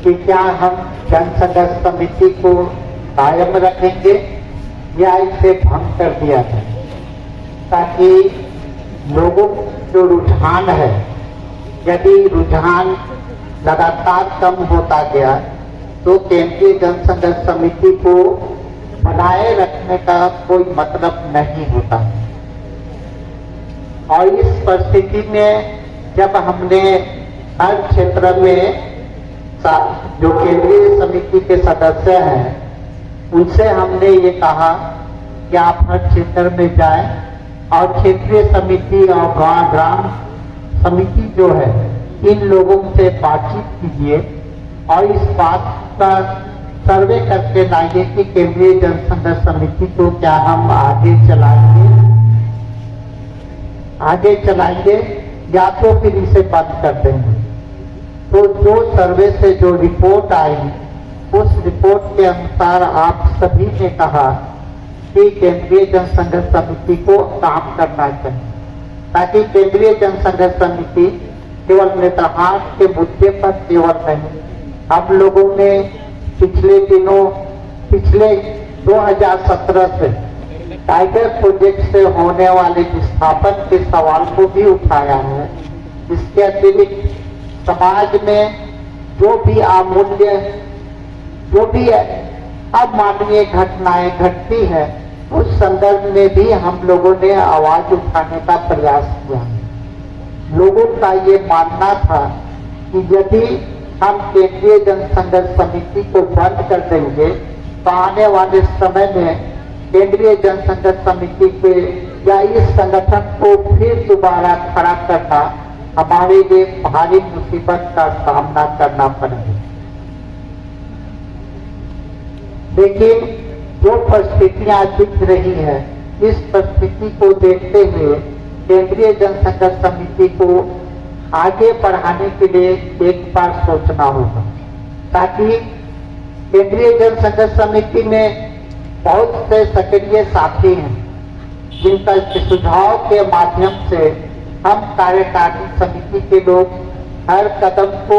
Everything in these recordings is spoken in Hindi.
कि क्या हम जनसंघर्ष समिति को कायम रखेंगे या इसे भंग कर दिया जाए, ताकि लोगों जो रुझान है, यदि रुझान लगातार कम होता गया तो केंद्रीय जनसंघर्ष समिति को बनाए रखने का कोई मतलब नहीं होता। और इस परिस्थिति में जब हमने हर क्षेत्र में जो केंद्रीय समिति के सदस्य हैं उनसे हमने ये कहा कि आप हर क्षेत्र में जाएं और क्षेत्रीय समिति और ग्राम समिति जो है इन लोगों से बातचीत कीजिए और इस बात का सर्वे करके लाइए कि केंद्रीय जनसंघर्ष समिति को क्या हम आगे चलाएंगे या तो फिर इसे बंद कर देंगे। तो जो सर्वे से जो रिपोर्ट आई उस रिपोर्ट के अनुसार आप सभी ने कहा कि केंद्रीय जनसंघर्ष समिति को काम करना चाहिए, ताकि केंद्रीय जनसंघर्ष समिति केवल नेतृत्व के मुद्दे पर केवल नहीं, हम लोगों ने पिछले 2017 से टाइगर प्रोजेक्ट से होने वाले विस्थापन के सवाल को भी उठाया है। इसके अतिरिक्त समाज में जो भी अमूल्य, जो भी अमानवीय घटनाएं घटती है उस संदर्भ में भी हम लोगों ने आवाज उठाने का प्रयास किया। लोगों का ये मानना था कि यदि हम केंद्रीय जनसंघर्ष समिति को बंद कर देंगे तो आने वाले समय में केंद्रीय जनसंघर्ष समिति के या इस संगठन को फिर दोबारा खड़ा करना हमारे लिए भारी मुसीबत का सामना करना पड़ेगा। लेकिन जो परिस्थितियां दिख रही है, इस परिस्थिति को देखते हुए केंद्रीय जनसंघर्ष समिति को आगे बढ़ाने के लिए एक बार सोचना होगा, ताकि केंद्रीय जनसंघर्ष समिति में बहुत से सक्रिय साथी हैं जिनका सुझाव के माध्यम से हम कार्यकारिणी समिति के लोग हर कदम को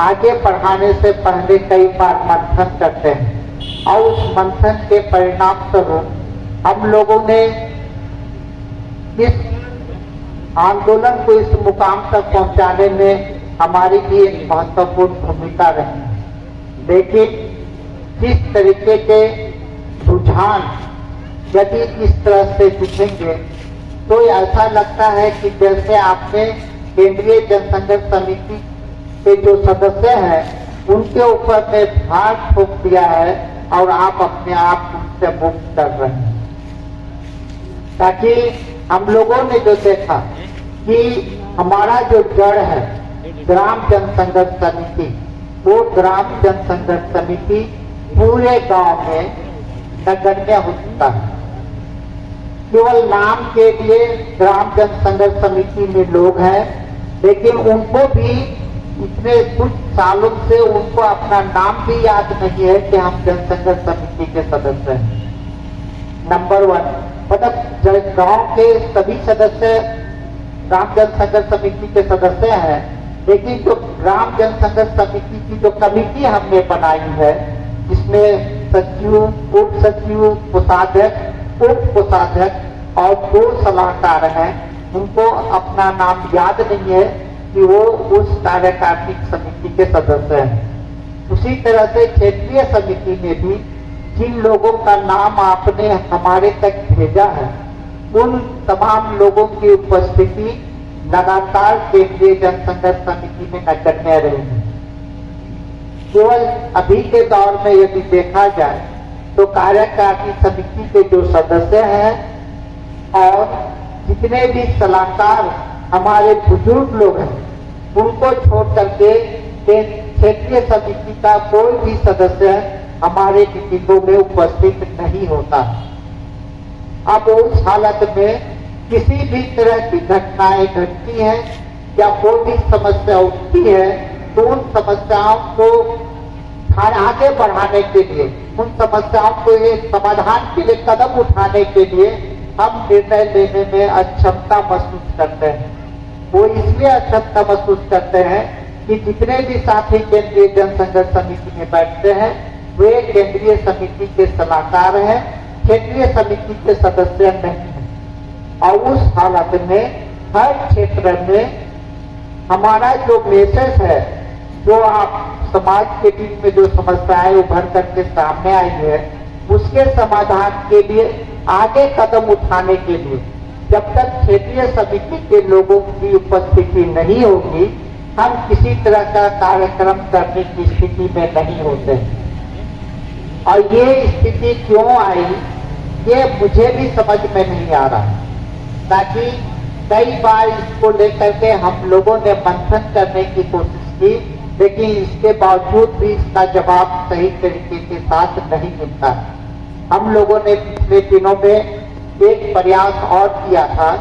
आगे बढ़ाने से पहले कई बार मंथन करते हैं और उस मंथन के परिणाम स्वरूप हम लोगों ने इस आंदोलन को इस मुकाम तक पहुंचाने में हमारी भी एक महत्वपूर्ण भूमिका रही। लेकिन जिस तरीके के रुझान यदि इस तरह से दिखेंगे तो ऐसा लगता है कि जैसे आपने केंद्रीय जनसंघर्ष समिति के जो सदस्य हैं उनके ऊपर में भार ठोक दिया है और आप अपने आप उनसे मुक्त कर रहे हैं। ताकि हम लोगों ने जो देखा कि हमारा जो जड़ है ग्राम जनसंघर्ष समिति, वो ग्राम जनसंघर्ष समिति पूरे गांव में नगण्य हो चुका है। केवल नाम के लिए ग्राम जनसंघर्ष समिति में लोग हैं, लेकिन उनको भी इतने कुछ सालों से उनको अपना नाम भी याद नहीं है कि हम जनसंघर्ष समिति के सदस्य हैं। नंबर 1, मतलब गांव के सभी सदस्य ग्राम जनसंघर्ष समिति के सदस्य हैं, लेकिन जो ग्राम जनसंघर्ष समिति की जो कमेटी हमने बनाई है जिसमें सचिव, उप सचिव, कोषाध्यक्ष, उप कोषाध्यक्ष और 2 सलाहकार हैं, उनको अपना नाम याद नहीं है कि वो उस कार्यकारिणी समिति के सदस्य हैं। उसी तरह से क्षेत्रीय समिति में भी जिन लोगों का नाम आपने हमारे तक भेजा है उन तमाम लोगों की उपस्थिति लगातार केंद्रीय जनसंघर्ष समिति में नगण्य रही। केवल अभी के दौर में यदि देखा जाए तो कार्यकारिणी समिति के जो सदस्य हैं और जितने भी सलाहकार हमारे बुजुर्ग लोग हैं उनको छोड़ करके क्षेत्रीय समिति का कोई भी सदस्य हमारे मीटिंगों में उपस्थित नहीं होता। अब उस हालत में किसी भी तरह की घटनाएं घटती हैं या कोई भी समस्या उठती है तो उन समस्याओं को आगे बढ़ाने के लिए, उन समस्याओं को एक समाधान के लिए कदम उठाने के लिए हम निर्णय लेने में अक्षमता महसूस करते हैं। वो इसलिए अक्षमता महसूस करते हैं कि जितने भी साथी केंद्रीय जनसंघर्ष समिति में बैठते हैं वे केंद्रीय समिति के सलाहकार हैं, क्षेत्रीय समिति के सदस्य नहीं हैं। और उस हालत में हर क्षेत्र में हमारा जो मैसेज है, जो आप समाज के बीच में जो समस्याएं उभर करके सामने आई है, उसके समाधान के लिए आगे कदम उठाने के लिए जब तक क्षेत्रीय समिति के लोगों की उपस्थिति नहीं होगी, हम किसी तरह का कार्यक्रम करने की स्थिति में नहीं होते। और ये स्थिति क्यों आई, ये मुझे भी समझ में नहीं आ रहा। ताकि कई बार इसको लेकर के हम लोगों ने मंथन करने की कोशिश की, लेकिन इसके बावजूद भी इसका जवाब सही तरीके के साथ नहीं मिलता। हम लोगों ने पिछले दिनों में एक प्रयास और किया था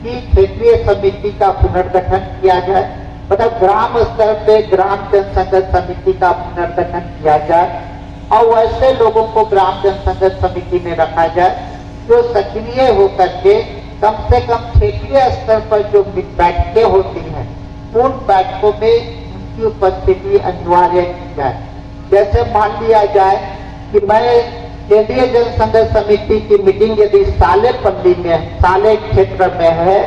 कि क्षेत्रीय समिति का पुनर्गठन किया जाए, मतलब ग्राम स्तर पे ग्राम जनसंघर्ष समिति का पुनर्गठन किया जाए और वैसे लोगों को ग्राम जनसंघर्ष समिति में रखा जाए जो सक्रिय होकर के कम से कम क्षेत्रीय स्तर पर जो बैठकें होती हैं उन बैठकों में उनकी उपस्थिति अनिवार्य की जाए। जैसे मान लिया जाए कि मैं केंद्रीय जनसंघर्ष समिति की मीटिंग यदि सालेपल्ली में, साले क्षेत्र में है,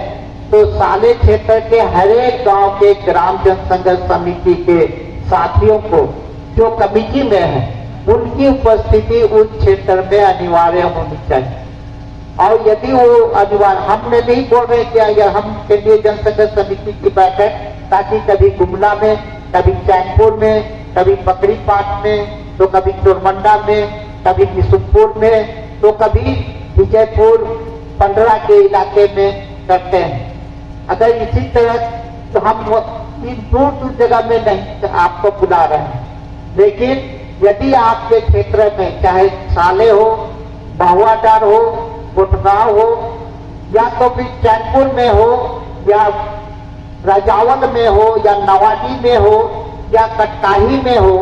तो साले क्षेत्र के हर एक गांव के ग्राम जनसंघर्ष समिति के साथियों को जो कमेटी में है उनकी उपस्थिति उस क्षेत्र में अनिवार्य होनी चाहिए। और यदि वो अनिवार्य, हमने नहीं बोल रहे कि अगर हम केंद्रीय जनसंघर्ष समिति की बैठक ताकि कभी गुमला में, कभी चैनपुर में, कभी बकरीपाट में, तो कभी चोरमंडा में, कभी किशुनपुर में, तो कभी विजयपुर पंडरा के इलाके में करते हैं। अगर इसी तरह तो हम दूर दूर जगह में नहीं आपको बुला रहे हैं, लेकिन यदि आपके क्षेत्र में चाहे साले हो, बहुआडार हो, कोटगांव हो, या तो फिर चैनपुर में हो, या राजावल में हो, या नवाडी में हो, या कटकाही में हो,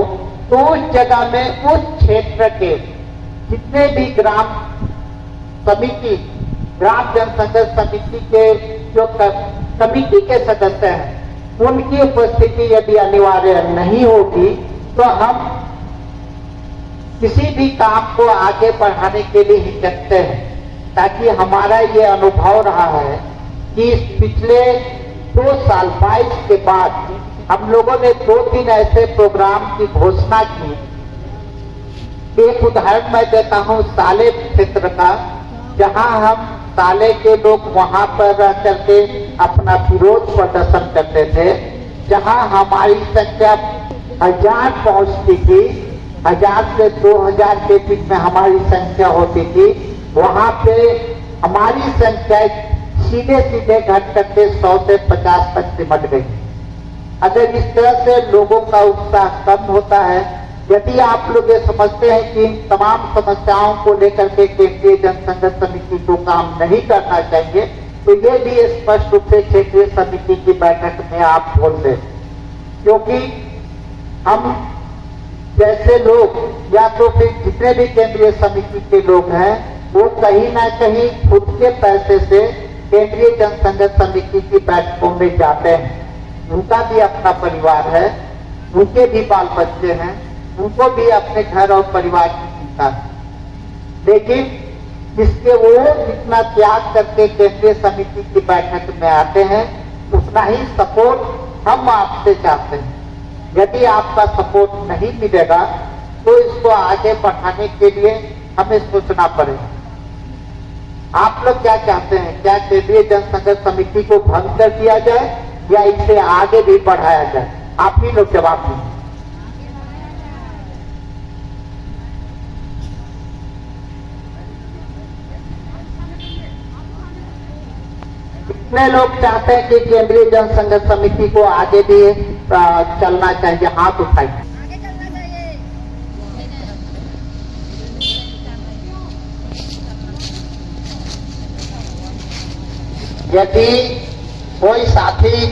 तो उस जगह में उस क्षेत्र के जितने भी ग्राम समिति, ग्राम जनसंघर्ष समिति के जो कमिटी के सदस्य हैं उनकी उपस्थिति यदि अनिवार्य नहीं होगी तो हम किसी भी काम को आगे बढ़ाने के लिए हिचकते हैं। ताकि हमारा ये अनुभव रहा है कि पिछले 2 साल 22 के बाद हम लोगों ने 2-3 ऐसे प्रोग्राम की घोषणा की। एक उदाहरण मैं देता हूँ साले क्षेत्र का, जहां हम साले के लोग वहां पर रह करके अपना विरोध प्रदर्शन करते थे, जहां हमारी संख्या 1000 पहुंचती थी, 1000 से 2000 के बीच में हमारी संख्या होती थी। वहां पे हमारी संख्या सीधे सीधे घट करके 100 से 50 तक सिमट गई। अगर इस तरह से लोगों का उत्साह कम होता है, यदि आप लोग ये समझते हैं कि इन तमाम समस्याओं को लेकर के केंद्रीय जनसंघर्ष समिति को काम नहीं करना चाहिए, तो ये भी स्पष्ट रूप से क्षेत्रीय समिति की बैठक में आप बोल दें। क्योंकि हम जैसे लोग या तो फिर जितने भी केंद्रीय समिति के लोग हैं वो कहीं ना कहीं खुद के पैसे से केंद्रीय जनसंघर्ष समिति की बैठकों में जाते हैं। उनका भी अपना परिवार है, उनके भी बाल बच्चे हैं, उनको भी अपने घर और परिवार की चिंता है। लेकिन जिसके वो जितना त्याग करके केंद्रीय समिति की बैठक में आते हैं उतना ही सपोर्ट हम आपसे चाहते हैं। यदि आपका सपोर्ट नहीं मिलेगा तो इसको आगे बढ़ाने के लिए हमें सोचना पड़ेगा। आप लोग क्या चाहते हैं? क्या केंद्रीय जनसंघर्ष समिति को भंग कर दिया जाए या इसे आगे भी बढ़ाया जाए? आप ही लोग जवाब दीजिए। कितने लोग चाहते हैं कि केंद्रीय जनसंघर्ष समिति को आगे भी चलना चाहिए? हाथ उठाइए। यदि कोई साथी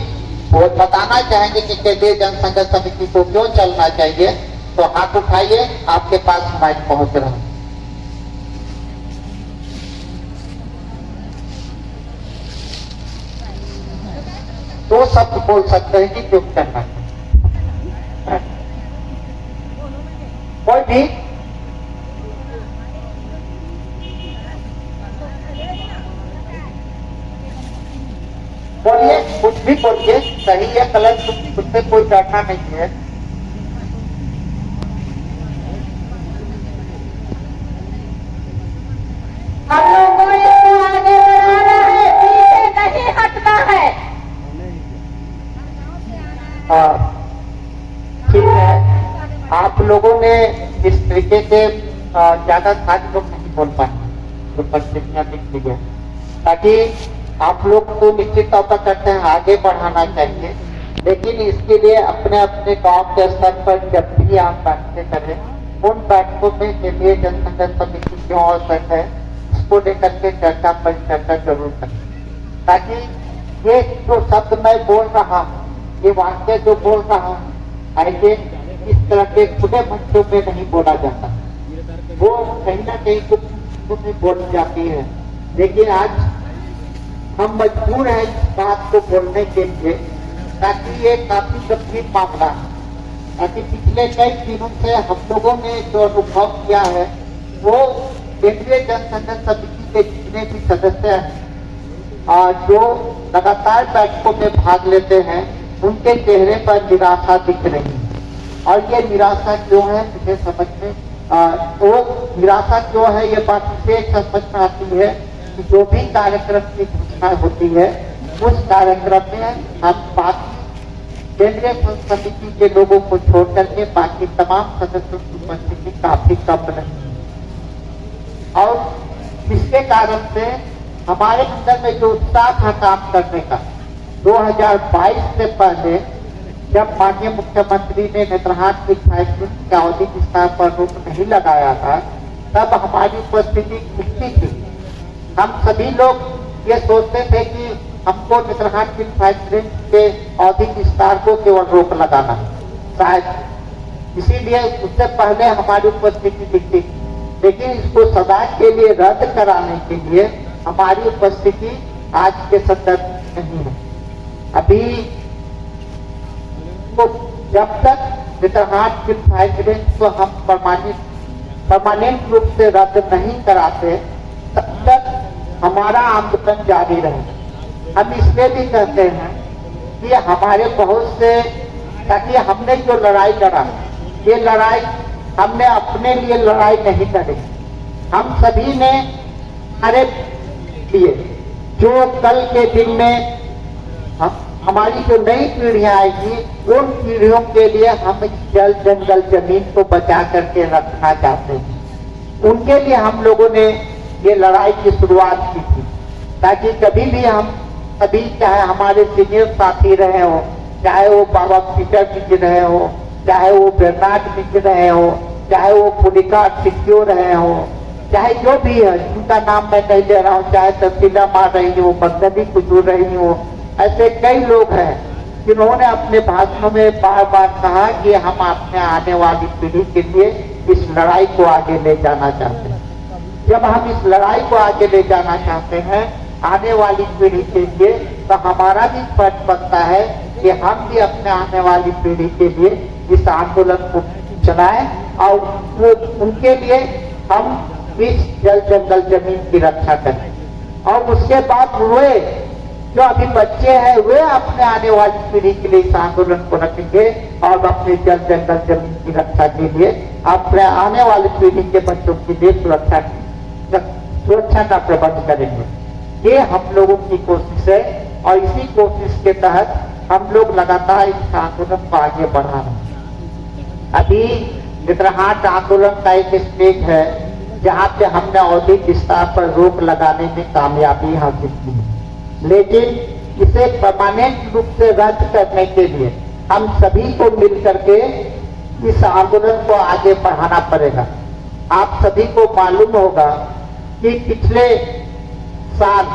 वो बताना चाहेंगे कि केंद्रीय जनसंघर्ष समिति को क्यों चलना चाहिए तो हाथ उठाइए, आपके पास माइक पहुंच रहा है। दो शब्द बोल सकते हैं कि क्यों करना चाहिए। अभी बोलिए, कुछ भी बोलिए, सही है गलत उससे कोई डरना नहीं है। हम लोगों को इसको आगे बढ़ाना है, पीछे नहीं हटना है। ठीक है, आप लोगों ने इस तरीके से ज्यादा सारे लोग नहीं बोल पाए तो परिस्थितियां दिख रही है, ताकि आप लोग को निश्चित तौर पर करते हैं आगे बढ़ाना चाहिए, लेकिन इसके लिए अपने अपने गांव के स्तर पर जब भी आप बैठकें करें उन बैठकों में केंद्रीय जनसंघर्ष समिति क्यों आवश्यक है इसको लेकर के चर्चा परिचर्चा जरूर करें, ताकि ये जो शब्द मैं बोल रहा हूँ, ये वाक्य जो बोल रहा हूँ, ऐसे इस तरह के खुले मंचों में नहीं बोला जाता, वो कहीं ना कहीं कुछ में बोली जाती है। लेकिन आज हम मजबूर हैं इस बात को बोलने के लिए, ताकि ये काफी गंभीर मामला है, ताकि पिछले कई दिनों से हम लोगों ने जो अनुभव किया है वो केंद्रीय जनसंघर्ष समिति के जितने भी सदस्य हैं जो लगातार बैठकों में भाग लेते हैं उनके चेहरे पर निराशा दिख रही है। और ये निराशा क्यों है मुझे समझ में वो निराशा क्यों है ये बात इसे समझ में आती है कि जो भी कार्यक्रम की घोषणा होती है उस कार्यक्रम में हम बाकी केंद्रीय समिति के लोगों को छोड़ करके बाकी तमाम सदस्यों की उपस्थिति काफी कम रही है, और इसके कारण से हमारे अंदर में जो उत्साह था काम करने का 2022 से पहले जब माननीय मुख्यमंत्री ने नेत्रहाट की की औद्योगिक विस्तार पर रोक नहीं लगाया था, तब हमारी उपस्थिति कितनी थी। हम सभी लोग ये सोचते थे कि हमको नेत्रहाट की फैक्ट्री के औद्योगिक विस्तार को केवल रोक लगाना शायद, इसीलिए उससे पहले हमारी उपस्थिति दिखती, लेकिन इसको सदा के लिए रद्द कराने के लिए हमारी उपस्थिति आज के संदर्भ नहीं है। अभी तो जब तक नेत्रहाट की फैक्ट्री को हम परमानेंट रूप से रद्द नहीं कराते तब तक हमारा आंदोलन जारी रहे। हम इसलिए भी कहते हैं कि हमारे बहुत से, ताकि हमने जो लड़ाई लड़ा ये लड़ाई हमने अपने लिए लड़ाई नहीं लड़ी, हम सभी ने हमारे लिए जो कल के दिन में हमारी जो नई पीढ़ियां आएगी उन पीढ़ियों के लिए हम जल जंगल जमीन को बचा करके रखना चाहते हैं। उनके लिए हम लोगों ने ये लड़ाई की शुरुआत की थी, ताकि कभी भी हम सभी, चाहे हमारे सीनियर साथी रहे हो, चाहे वो बाबा पीटर मिल रहे हो, चाहे वो बेरनाट मिल रहे हो, चाहे वो पुलिका सिक्योर रहे हो, चाहे जो भी है जिनका नाम मैं नहीं ले रहा हूँ, चाहे तहसीला मार रही हो, बगददी कुचूर रही हो, ऐसे कई लोग हैं जिन्होंने अपने भाषणों में बार बार कहा कि हम अपने आने वाली पीढ़ी के लिए इस लड़ाई को आगे ले जाना चाहते हैं। जब हम इस लड़ाई को आगे ले जाना चाहते हैं आने वाली पीढ़ी के लिए, तो हमारा भी फर्ज बनता है कि हम भी अपने आने वाली पीढ़ी के लिए इस आंदोलन को चलाएं और वो उनके लिए हम इस जल जंगल जमीन की रक्षा करें। और उसके बाद वे जो अभी बच्चे हैं वे अपने आने वाली पीढ़ी के लिए इस आंदोलन को रखेंगे और अपने जल जंगल जमीन की रक्षा के लिए अपने आने वाली पीढ़ी के बच्चों के लिए सुरक्षा का प्रबंध करेंगे। ये हम लोगों की कोशिश है और इसी कोशिश के तहत हम लोग लगातार इस आंदोलन को आगे बढ़ा रहे हैं। अभी नेत्रहाट आंदोलन का एक स्टेज है जहाँ पे हमने औद्योगिक विस्तार पर रोक लगाने में कामयाबी हासिल की, लेकिन इसे परमानेंट रूप से रद्द करने के लिए हम सभी को मिल करके इस आंदोलन को आगे बढ़ाना पड़ेगा। आप सभी को मालूम होगा कि पिछले साल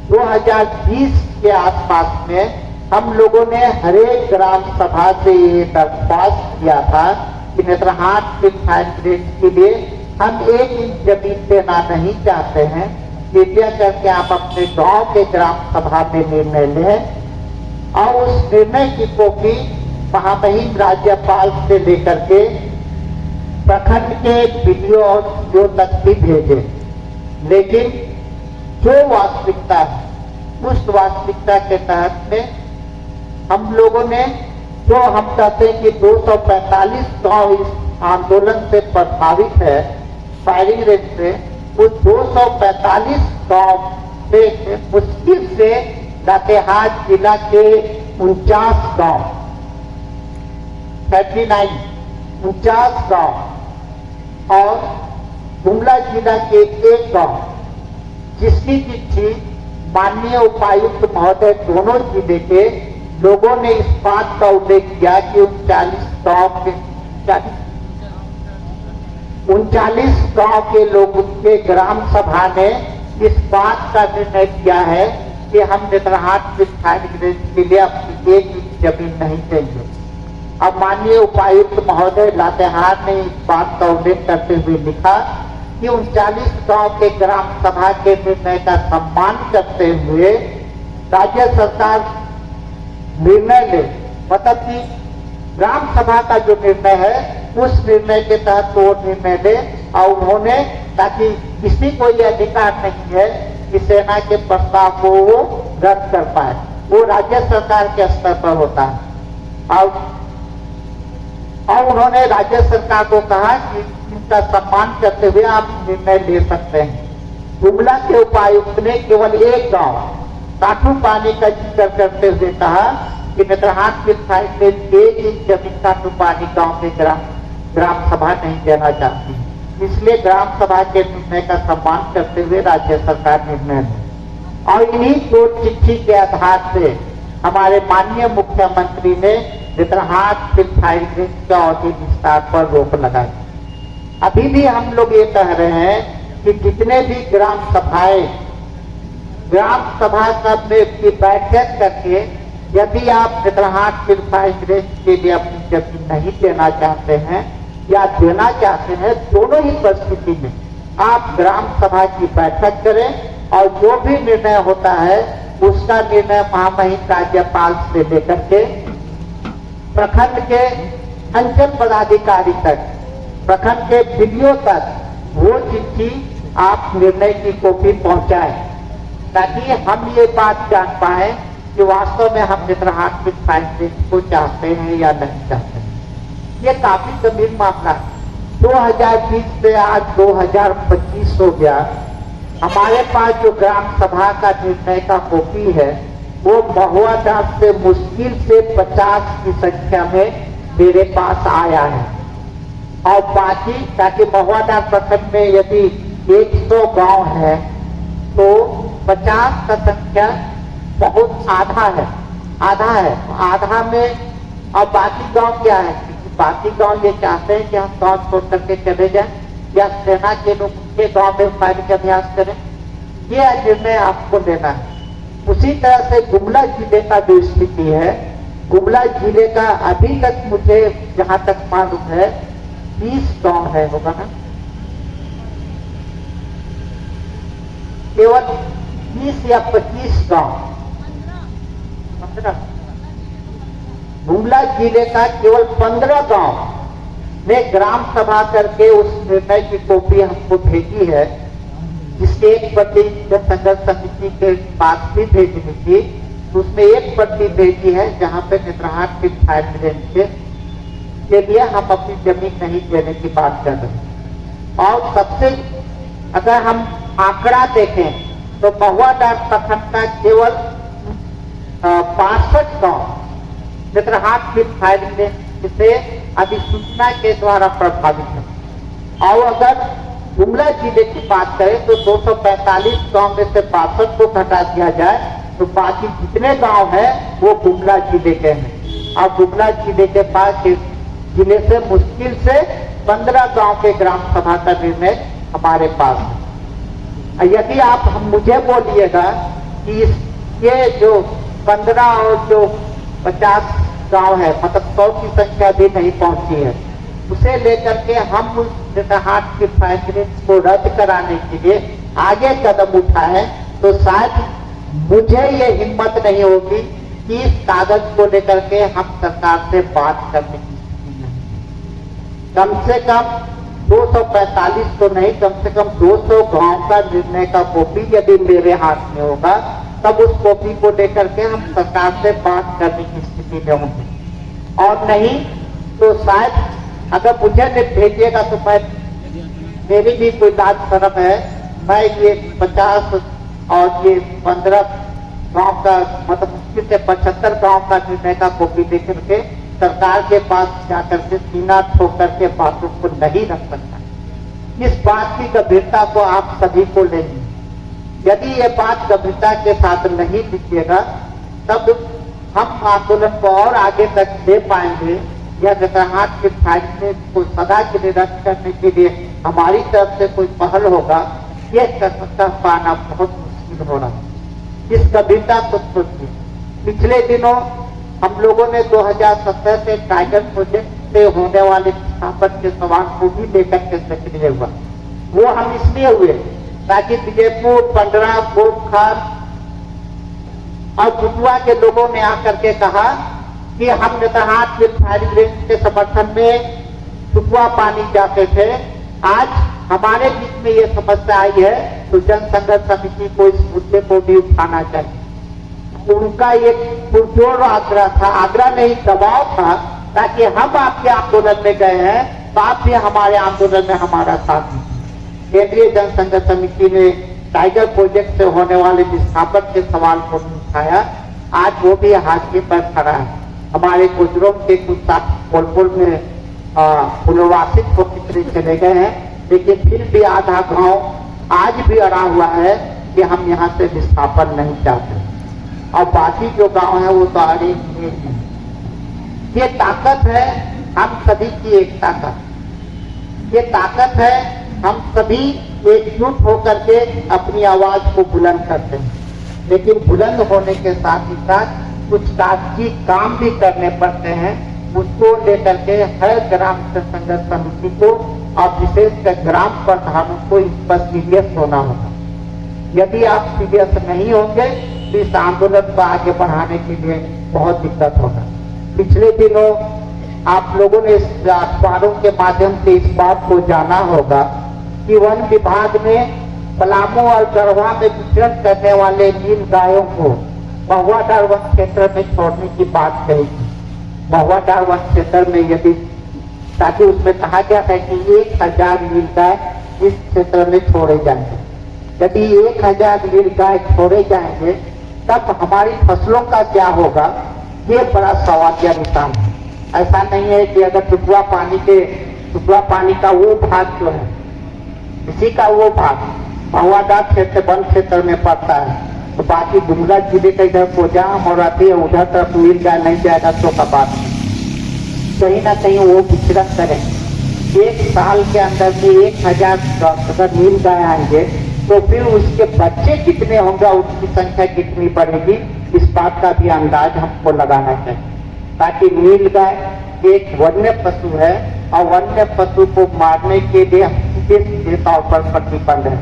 2020 के आसपास में हम लोगों ने हरेक ग्राम सभा से ये दरख्वास्त किया था कि नेत्रहाट की फैक्ट्री के लिए हम 1 इंच जमीन देना नहीं चाहते हैं, कृपया करके आप अपने गांव के ग्राम सभा में निर्णय लें और उस निर्णय की कॉपी महामहिम राज्यपाल से लेकर के प्रखंड के वीडियो और वीडियो तक भी भेजे, लेकिन जो वास्तविकता है उस वास्तविकता के तहत में हम लोगों ने, जो हम कहते हैं कि 245 गांव इस आंदोलन से प्रभावित है फायरिंग रेंज से, उस 245 गांव से मुश्किल से लातेहार जिला के 49 गांव 49 गांव और गुमला जिला के एक गांव, जिसकी चिट्ठी माननीय उपायुक्त महोदय दोनों जिले के लोगों ने इस बात का उल्लेख किया कि 39 गांव के लोगों के ग्राम सभा ने इस बात का निर्णय किया है कि हम नेतरहाट फायरिंग रेंज के लिए अपनी एक इंच जमीन नहीं देंगे। अब माननीय उपायुक्त महोदय लातेहार ने इस बात का उल्लेख करते हुए लिखा कि 39 गांव के ग्राम सभा के निर्णय का सम्मान करते हुए राज्य सरकार निर्णय ले, मतलब कि ग्राम सभा का जो निर्णय है उस निर्णय के तहत वो निर्णय ले, और उन्होंने, ताकि किसी को यह अधिकार नहीं है कि सेना के प्रस्ताव को वो रद्द कर पाए, वो राज्य सरकार के स्तर पर होता है। और उन्होंने राज्य सरकार को कहा कि इनका सम्मान करते हुए आप निर्णय ले सकते हैं। गुमला के उपायुक्त ने केवल एक गांव काठू पानी का जिक्र करते हुए कहा कि नेतरहाट के फायरिंग रेंज एक इंच जमीन काठू पानी गांव के ग्राम सभा नहीं देना चाहती, इसलिए ग्राम सभा के निर्णय का सम्मान करते हुए राज्य सरकार निर्णय ले। और इन्हीं दो चिट्ठी के आधार से हमारे माननीय मुख्यमंत्री ने नेतरहाट फायरिंग रेंज का अवधि विस्तार पर रोक लगाई। अभी भी हम लोग ये कह रहे हैं कि जितने भी ग्राम सभा की बैठक करके यदि आप नेतरहाट फायरिंग रेंज के लिए अपनी जमीन नहीं देना चाहते हैं या देना चाहते हैं, दोनों ही परिस्थिति में आप ग्राम सभा की बैठक करें और जो भी निर्णय होता है उसका निर्णय महामहिम राज्यपाल से लेकर के प्रखंड के अंचल पदाधिकारी तक, प्रखंड के वीडियो तक वो चिट्ठी आप निर्णय की कॉपी पहुंचाएं, ताकि हम ये बात जान पाए कि वास्तव में हम नेतरहाट फायरिंग रेंज को चाहते हैं या नहीं चाहते हैं। ये काफी गंभीर मामला है। 2020 से आज 2025 हो गया, हमारे पास जो ग्राम सभा का निर्णय का कॉपी है वो महुआडांड से मुश्किल से 50 की संख्या में मेरे पास आया है। और बाकी, ताकि महुआडांड प्रखंड में यदि 100 गांव है तो 50 का संख्या बहुत आधा है, आधा में। और बाकी गांव क्या है, बाकी गांव ये चाहते हैं कि हम गांव छोड़ करके चले जाएं या सेना के लोग के गांव में फायरिंग अभ्यास करें, ये निर्णय आपको लेना है। उसी तरह से गुमला जिले का जो स्थिति है, गुमला जिले का अभी तक मुझे जहां तक मालूम है 20 गांव है, होगा ना, केवल 20 या 25 गांव, 15 गुमला जिले का केवल 15 गांव ने ग्राम सभा करके उस निर्णय की कॉपी हमको भेजी है, जिसके एक प्रति संघर्ष समिति के पास भी भेजनी थी, उसमें एक प्रति भेजी है जहां पे नेतरहाट फायरिंग रेंज के लिए हम अपनी जमीन नहीं देने की बात कर रहे हैं। और सबसे अगर हम आंकड़ा देखें तो महुआडांड प्रखंड का केवल 65 गांव नेतरहाट फायरिंग रेंज से अधिसूचना के द्वारा प्रभावित है। और अगर गुमला जिले की बात करें तो 245 गांव में से 62 को हटा दिया जाए तो बाकी जितने गांव हैं वो गुमला जिले के हैं। और गुमला जिले के पास जिले से मुश्किल से 15 गांव के ग्राम सभा का निर्णय हमारे पास है। यदि आप मुझे बोलिएगा कि ये जो 15 और जो 50 गांव है, मतलब 100 की संख्या भी नहीं पहुंची है, उसे लेकर के हम उस नेतरहाट फायरिंग रेंज को रद्द कराने के लिए आगे कदम उठाएं तो शायद मुझे ये हिम्मत नहीं होगी कि इस कागज को लेकर के हम सरकार से बात करने की स्थिति नहीं। कम से कम 245 तो नहीं, कम से कम 200 गांव का निर्णय का कॉपी यदि मेरे हाथ में होगा, तब उस कॉपी को लेकर के हम सरकार से बात करने की स्थिति में होंगे। और नहीं तो शायद अगर मुझे भेजिएगा तो मैं, मेरी भी कोई लाज शर्म है, मैं ये 50 और ये 15 गांव का, मतलब मुश्किल से 75 गांव का निर्णय का कॉपी लेकर के सरकार के पास जाकर के सीना ठोक करके बातों को नहीं रख सकता। इस बात की गंभीरता को आप सभी को लेंगे। यदि ये बात गंभीरता के साथ नहीं लीजिएगा, तब हम आंदोलन को और आगे तक ले पाएंगे। या नेतरहाट के फाइल को सदा के लिए रद्द करने के लिए हमारी तरफ से कोई पहल होगा, यह कर पाना बहुत मुश्किल हो रहा है। इस गंभीरता को सोचिए। पिछले दिनों हम लोगों ने 2017 से टाइगर प्रोजेक्ट से होने वाले विस्थापन के सवाल को भी लेकर के सक्रिय हुआ। वो हम इसलिए हुए ताकि विजयपुर, पंडरा, गोपखार और कुटुआ के लोगों ने आकर के कहा कि हम नेतरहाट मिल्क फायरिंग रेंज के समर्थन में कुटुआ पानी जाते थे। आज हमारे बीच में ये समस्या आई है तो जन संघर्ष समिति को इस मुद्दे को भी उठाना चाहिए। उनका एक पुरजोर आग्रह था, आग्रह नहीं दबाव था, ताकि हम आपके आंदोलन में गए हैं तो आप भी हमारे आंदोलन में हमारा साथ दीजिए। केंद्रीय जन संघर्ष समिति ने टाइगर प्रोजेक्ट से होने वाले विस्थापन के सवाल को उठाया। आज वो भी हाशिए पर खड़ा है। हमारे गुजरों के कुछ पोलपुल में पुनर्वासित होकर चले गए हैं, लेकिन फिर भी आधा गांव आज भी अड़ा हुआ है कि हम यहाँ से विस्थापन नहीं चाहते, और बाकी जो गांव है वो तो अड़े हुए हैं। ये ताकत है हम सभी की एकता का, ये ताकत है हम सभी एकजुट होकर के अपनी आवाज को बुलंद करते हैं। लेकिन बुलंद होने के साथ ही साथ कुछ कागजी काम भी करने पड़ते हैं। उसको लेकर के हर ग्राम संघर्ष समिति को और विशेषकर ग्राम प्रधानों को इस पर सीरियस होना होगा। यदि आप सीरियस नहीं होंगे तो इस आंदोलन को आगे बढ़ाने के लिए बहुत दिक्कत होगा। पिछले दिनों आप लोगों ने इस अखबारों के माध्यम से इस बात को जाना होगा कि वन विभाग ने पलामू और गढ़वा में विचरण करने वाले नील गायों को महुआडार वन क्षेत्र में छोड़ने की बात कही थी। महुआडार वन क्षेत्र में यदि, ताकि उसमें कहा गया था कि 1000 नील गाय इस क्षेत्र में छोड़े जाएंगे। यदि 1000 नील गाय छोड़े जाएंगे तब हमारी फसलों का क्या होगा, ये बड़ा सवालिया निशान है। ऐसा नहीं है कि अगर टुकड़ा पानी का वो भाग जो है, इसी का वो भाग महुआडार क्षेत्र वन क्षेत्र में पड़ता है, तो बाकी गुमला जिले का इधर पोजाम और आती है उधर तरफ नील गाय नहीं जाएगा तो का बात कहीं ना कहीं वो विचरण करें। एक साल के अंदर में 1000 अगर नील गाय आएंगे तो फिर उसके बच्चे कितने होंगे, उसकी संख्या कितनी बढ़ेगी, इस बात का भी अंदाज हमको लगाना चाहिए। ताकि नील गाय एक वन्य पशु है और वन्य पशु को मारने के लिए सीधे तौर पर प्रतिबंध है।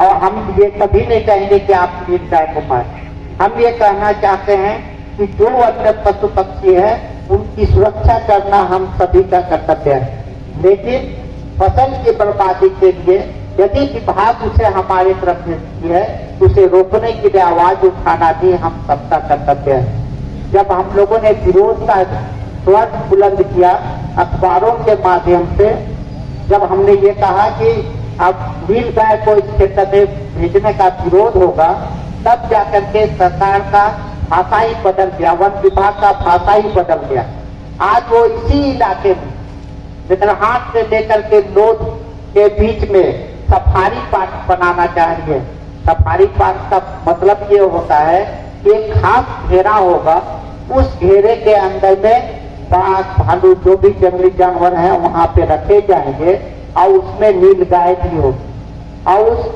और हम ये कभी नहीं कहेंगे कि आप नील गाय को मारें। हम ये कहना चाहते हैं कि जो वन्य पशु पक्षी है उनकी सुरक्षा करना हम सभी का कर्तव्य है। लेकिन फसल की बर्बादी के लिए यदि विभाग उसे हमारी तरफ भेजती है तो उसे रोकने के लिए आवाज उठाना भी हम सबका कर्तव्य है। जब हम लोगों ने विरोध का स्वर बुलंद किया अखबारों के माध्यम से, जब हमने ये कहा कि अब नील गाय को इस क्षेत्र में भेजने का विरोध होगा, तब जाकर के सरकार का भाषा ही बदल गया, वन विभाग का भाषा ही बदल गया। आज वो इसी इलाके में नेतरहाट से लेकर के लोध के बीच में सफारी पार्क बनाना चाह रही है। सफारी पार्क का मतलब ये होता है कि एक खास घेरा होगा, उस घेरे के अंदर में बाघ, भालू जो भी जंगली जानवर हैं वहां पे रखे जाएंगे और उसमें नील गाय भी होगी। और उस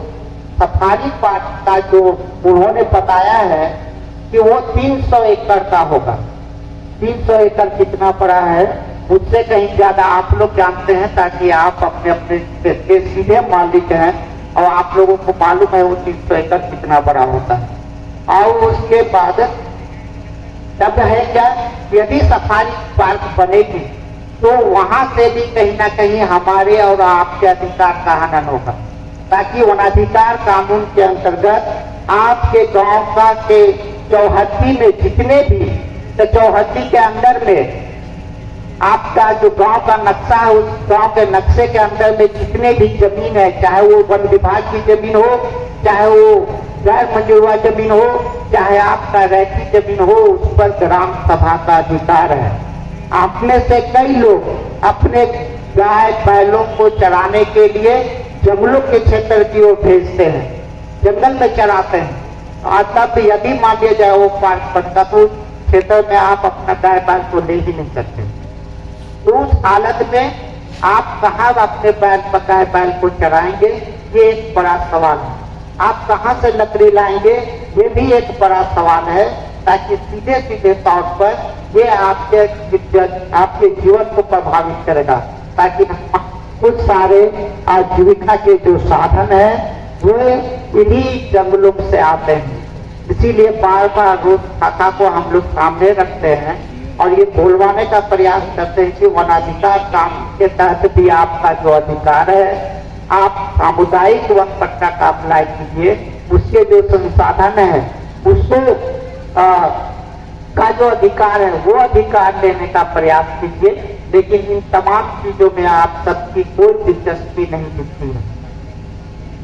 सफारी पार्क का जो उन्होंने बताया है कि वो 300 एकड़ का होगा। 300 एकड़ कितना बड़ा है मुझसे कहीं ज्यादा आप लोग जानते हैं, ताकि आप अपने अपने के सीधे मालिक हैं और आप लोगों को मालूम है वो 300 एकड़ कितना बड़ा होता है। और उसके बाद तब है क्या, यदि सफारी पार्क बनेगी तो वहां से भी कहीं ना कहीं हमारे और आपके अधिकार का हनन होगा, ताकि वनाधिकार कानून के अंतर्गत आपके गांव का के चौहद्दी में जितने भी, तो चौहद्दी के अंदर में आपका जो गांव का नक्शा है, उस गांव के नक्शे के अंदर में जितने भी जमीन है, चाहे वो वन विभाग की जमीन हो, चाहे वो गैर मंजूरवा जमीन हो, चाहे आपका रैती जमीन हो, उस पर ग्राम सभा का अधिकार है। आप में से कई लोग अपने गाय बैलों को चराने के लिए जंगलों के क्षेत्र की ओर भेजते हैं, जंगल में चराते हैं, और तब यदि मान लिया जाए वो पार्क बनता तो उस क्षेत्र में आप अपना गाय बैल को ले ही नहीं सकते। तो उस हालत में आप कहाँ अपने गाय बैल को चराएंगे, ये एक बड़ा सवाल है। आप कहाँ से लकड़ी लाएंगे, ये भी एक बड़ा सवाल है, ताकि सीधे सीधे तौर पर ये आपके जीवन को प्रभावित करेगा, ताकि कुछ सारे आजीविका के जो साधन है वो इन्हीं जंगलों से आते हैं। इसीलिए बार बार रोज खाका को हम लोग सामने रखते हैं और ये बोलवाने का प्रयास करते हैं कि वनाधिकार कानून के तहत भी आपका जो अधिकार है, आप सामुदायिक वन पट्टा का अप्लाई कीजिए, उसके जो संसाधन है उसको का जो अधिकार है वो अधिकार लेने का प्रयास कीजिए। लेकिन इन तमाम चीजों में आप सबकी कोई दिलचस्पी नहीं दिखती है।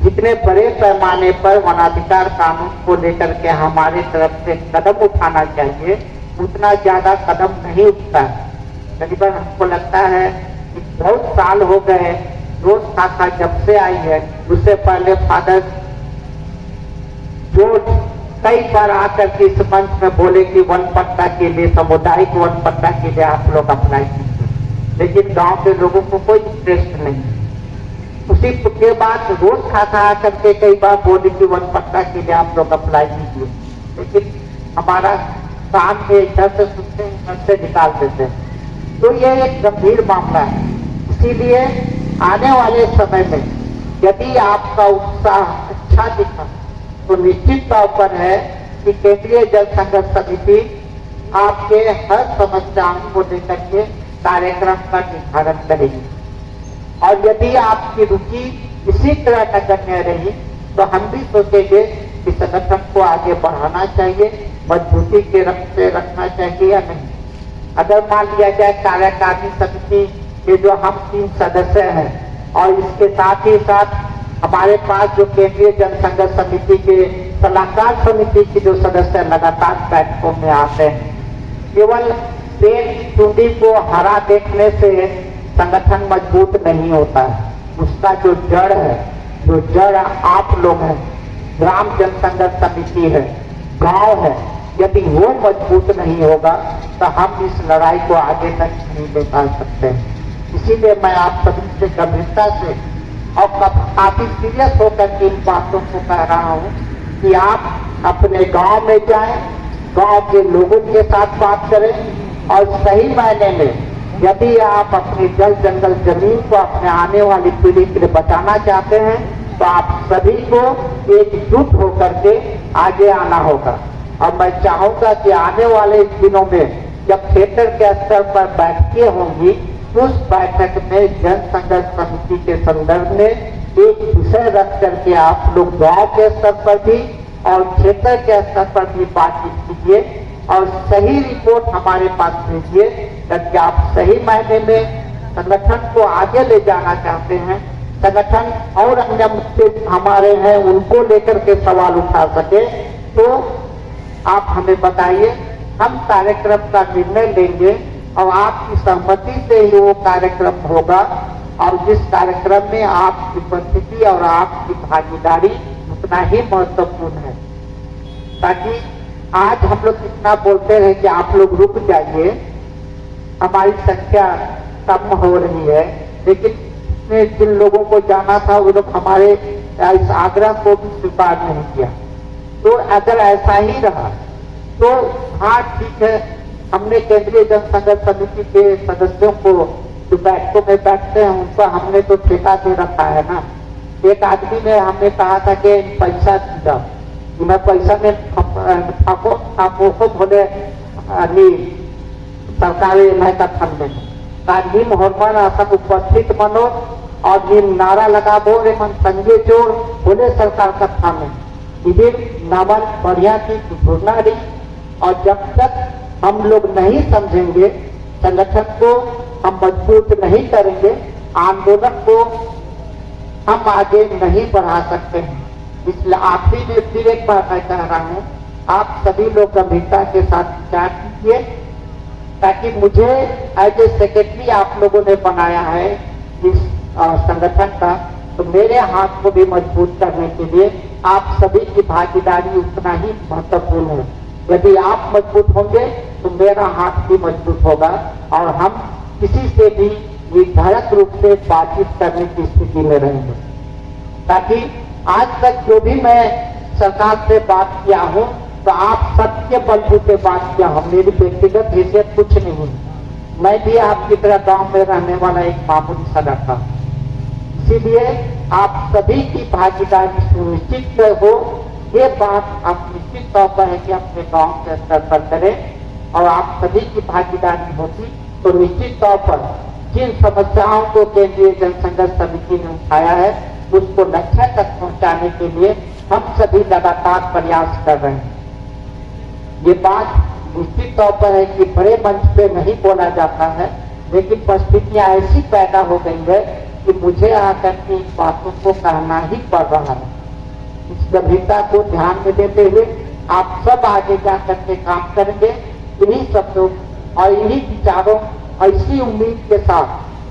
जितने बड़े पैमाने पर वनाधिकार कानून को लेकर के हमारे तरफ से कदम उठाना चाहिए, उतना ज्यादा कदम नहीं उठता है। करीबन हमको लगता है कि बहुत साल हो गए, रोज खाका जब से आई है, उससे पहले फादर जो कई बार आकर के इस मंच में बोले कि वन पट्टा के लिए, सामुदायिक वन पट्टा के लिए आप लोग अप्लाई कीजिए, लेकिन गांव के लोगों को कोई इंटरेस्ट नहीं। उसी के बाद रोज खाका आकर के कई बार बोले कि वन पट्टा के लिए आप लोग अप्लाई कीजिए, लेकिन हमारा काम में इधर से सुनते हैं, इधर से निकाल देते हैं। तो ये एक गंभीर मामला है। इसीलिए आने वाले समय में यदि आपका उत्साह अच्छा दिखा तो निश्चित तौर पर है कि केंद्रीय जल संघर्ष समिति आपके हर समस्याओं को लेकर के कार्यक्रम का निर्धारण करेगी। और यदि आपकी रुचि इसी तरह नगण्य रही तो हम भी सोचेंगे कि संगठन को आगे बढ़ाना चाहिए, मजबूती के से रखना चाहिए या नहीं। अगर मान लिया जाए कार्यकारिणी समिति के जो हम 3 सदस्य हैं और इसके साथ ही साथ हमारे पास जो केंद्रीय जन संघर्ष समिति के सलाहकार समिति के जो सदस्य लगातार बैठकों में आते हैं, केवल पेड़ चुंडी को हरा देखने से संगठन मजबूत नहीं होता है। उसका जो जड़ है, जो जड़ आप लोग हैं, ग्राम जन संघर्ष समिति है, गांव है, यदि वो मजबूत नहीं होगा तो हम इस लड़ाई को आगे तक नहीं ले पा सकते। इसीलिए मैं आप सभी से गंभीरता से और काफी सीरियस होकर के इन बातों को कह रहा हूँ कि आप अपने गांव में जाएं, गांव के लोगों के साथ बात करें, और सही मायने में यदि आप अपनी जल जंगल जमीन को अपने आने वाली पीढ़ी के लिए बचाना चाहते हैं तो आप सभी को एकजुट होकर के आगे आना होगा। और मैं चाहूंगा कि आने वाले दिनों में जब क्षेत्र के स्तर पर बैठकें होंगी, उस बैठक में जन संघर्ष समिति के संदर्भ में एक विषय रख करके आप लोग गांव के स्तर पर भी और क्षेत्र के स्तर पर भी बातचीत कीजिए और सही रिपोर्ट हमारे पास भेजिए, ताकि आप सही मायने में संगठन को आगे ले जाना चाहते हैं, संगठन और अन्य मुद्दे हमारे हैं उनको लेकर के सवाल उठा सके, तो आप हमें बताइए, हम कार्यक्रम का निर्णय लेंगे और आपकी सहमति से ही वो कार्यक्रम होगा। और जिस कार्यक्रम में आपकी उपस्थिति और आपकी भागीदारी उतना ही महत्वपूर्ण है, ताकि आज हम लोग इतना बोलते हैं कि आप लोग रुक जाइए, हमारी संख्या कम हो रही है, लेकिन जिन लोगों को जाना था वो लोग हमारे इस आग्रह को भी स्वीकार नहीं किया। तो अगर ऐसा ही रहा तो हाँ ठीक है, हमने केंद्रीय जन संघर्ष समिति के सदस्यों को जो बैठकों में बैठते हैं उनका हमने तो ठेका दे रखा है ना। एक आदमी ने हमें कहा था कि पैसा दीजिए, मैं पैसा में आपको बोले सरकारी मैं का फंड में, का निम हॉर्मोन असम उपस्थित मनो और निम नारा लगा बोले मन संगे जोड़ बोले सरकार कथा में इधर नामन बढ़िया की घोषणा रही। और जब तक हम लोग नहीं समझेंगे, संगठन को हम मजबूत नहीं करेंगे, आंदोलन को हम आगे नहीं बढ़ा सकते हैं। इसलिए आखिरी में फिर एक बार मैं कह रहा हूँ, आप सभी लोग गंभीरता के साथ विचार कीजिए, ताकि मुझे एज ए सेक्रेटरी आप लोगों ने बनाया है इस संगठन का, तो मेरे हाथ को भी मजबूत करने के लिए आप सभी की भागीदारी उतना ही महत्वपूर्ण है। यदि आप मजबूत होंगे तो मेरा हाथ भी मजबूत होगा और हम किसी से भी निर्धारित रूप से बातचीत करने की स्थिति में रहेंगे। ताकि आज तक जो भी मैं सरकार से बात किया हूँ तो आप सबके बलबूते बात किया हूँ, मेरी व्यक्तिगत हैसियत कुछ नहीं है। मैं भी आपकी तरह गांव में रहने वाला एक मामूली सा लड़का हूँ। इसीलिए आप सभी की भागीदारी सुनिश्चित हो, ये बात आप निश्चित तौर पर है कि अपने गांव के स्तर पर करें। और आप सभी की भागीदारी होगी तो निश्चित तौर पर जिन समस्याओं को केंद्रीय जनसंघर्ष समिति ने उठाया है उसको लक्ष्य तक पहुंचाने के लिए हम सभी लगातार प्रयास कर रहे हैं। ये बात निश्चित तौर पर है कि बड़े मंच पे नहीं बोला जाता है, लेकिन परिस्थितियां ऐसी पैदा हो गई है कि मुझे आकर के इन बातों को कहना ही पड़ रहा है। इस गंभीरता को ध्यान में देते हुए आप सब आगे जाकर के काम करेंगे इन्हीं शब्दों और इन्हीं विचारों और इसी उम्मीद के साथ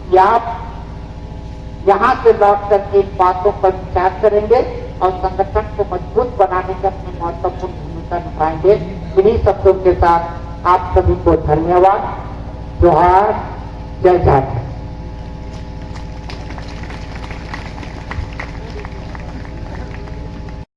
कि आप यहाँ से लौट करके इन बातों पर विचार करेंगे और संगठन को मजबूत बनाने का अपनी महत्वपूर्ण भूमिका निभाएंगे। इन्हीं शब्दों के साथ आप सभी को धन्यवाद, जोहार, जय झारखंड।